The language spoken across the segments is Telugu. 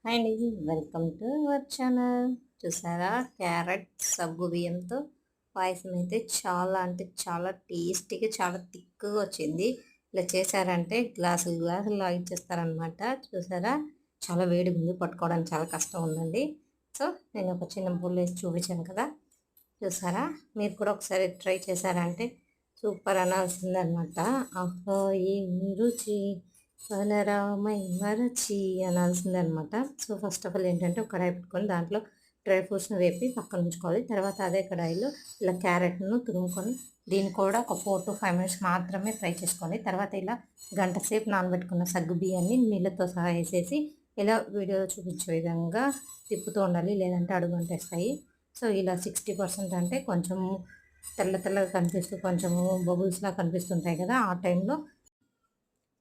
హాయ్ అండి, వెల్కమ్ టు అవర్ ఛానల్. చూసారా, క్యారెట్ సగ్గు బియ్యంతో పాయసం అయితే చాలా అంటే చాలా టేస్టీగా చాలా థిక్గా వచ్చింది. ఇలా చేశారంటే గ్లాసులు గ్లాసులు లాగిచ్చేస్తారనమాట. చూసారా, చాలా వేడిగా ఉంది, పట్టుకోవడానికి చాలా కష్టం ఉందండి. సో నేను ఒక చిన్న బౌల్ వేసి చూపించాను కదా. చూసారా, మీరు కూడా ఒకసారి ట్రై చేశారంటే సూపర్ అనాల్సిందనమాట. ఆహో ఏం రుచి పలరామై మరచి అనాల్సిందనమాట. సో ఫస్ట్ ఆఫ్ ఆల్ ఏంటంటే ఒక కడాయి పెట్టుకొని దాంట్లో డ్రై ఫ్రూట్స్ని వేపి పక్కన ఉంచుకోవాలి. తర్వాత అదే కడాయిలో ఇలా క్యారెట్ను తురుముకొని దీన్ని కూడా ఒక 4 to 5 minutes మాత్రమే ఫ్రై చేసుకోవాలి. తర్వాత ఇలా గంట సేపు నానబెట్టుకున్న సగ్గు బియ్యాన్ని నీళ్ళతో సహా వేసేసి ఇలా వీడియోలో చూపించే విధంగా తిప్పుతూ ఉండాలి, లేదంటే అడుగంటేస్తాయి. సో ఇలా 60% అంటే కొంచెము తెల్ల తెల్లగా కనిపిస్తూ కొంచెము బబుల్స్లా కనిపిస్తుంటాయి కదా, ఆ టైంలో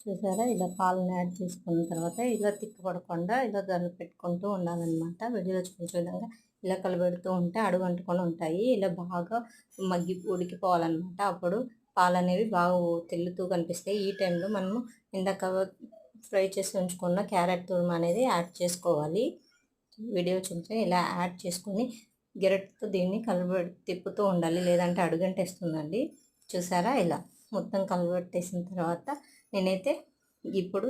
చూసారా ఇలా పాలను యాడ్ చేసుకున్న తర్వాత ఇలా తిక్కపడకుండా ఇలా దాన్ని పెట్టుకుంటూ ఉండాలన్నమాట. వీడియోలో చూపించే విధంగా ఇలా కలబెడుతూ ఉంటే అడుగంటుకొని ఉంటాయి. ఇలా బాగా ఉడికిపోవాలన్నమాట. అప్పుడు పాలు అనేవి బాగా తెల్లుతూ కనిపిస్తాయి. ఈ టైంలో మనము ఇందాక ఫ్రై చేసి ఉంచుకున్న క్యారెట్ తురుము అనేది యాడ్ చేసుకోవాలి. వీడియో చూస్తే ఇలా యాడ్ చేసుకొని గెరటితో దీన్ని తిప్పుతూ ఉండాలి, లేదంటే అడుగంటేస్తుందండి. చూసారా, ఇలా మొత్తం కలబెట్టేసిన తర్వాత నేనైతే ఇప్పుడు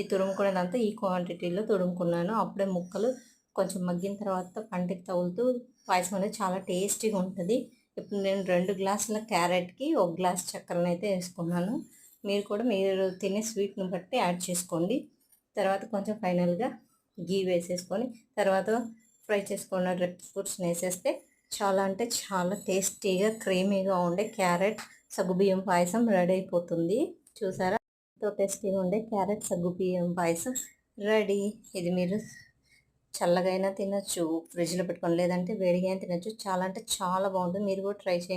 ఈ తురుముకునేదంతా ఈ క్వాంటిటీలో తురుముకున్నాను. అప్పుడే ముక్కలు కొంచెం మగ్గిన తర్వాత పంటికి తగులుతూ పాయసం అనేది చాలా టేస్టీగా ఉంటుంది. ఇప్పుడు నేను 2 గ్లాసుల క్యారెట్కి 1 గ్లాస్ చక్కెరను అయితే వేసుకున్నాను. మీరు కూడా మీరు తినే స్వీట్ని బట్టి యాడ్ చేసుకోండి. తర్వాత కొంచెం ఫైనల్గా గీ వేసేసుకొని తర్వాత ఫ్రై చేసుకున్న డ్రై ఫ్రూట్స్ని వేసేస్తే చాలా అంటే చాలా టేస్టీగా క్రీమీగా ఉండే క్యారెట్ సగ్గుబియ్యం పాయసం రెడీ అయిపోతుంది. చూసారా, ఎంతో టేస్టీగా ఉండే క్యారెట్ సగ్గుబియ్యం పాయసం రెడీ. ఇది మీరు చల్లగా అయినా తినచ్చు, ఫ్రిడ్జ్లో పెట్టుకొని, లేదంటే వేడిగా అయినా తినచ్చు. చాలా అంటే చాలా బాగుంటుంది. మీరు కూడా ట్రై చేయండి.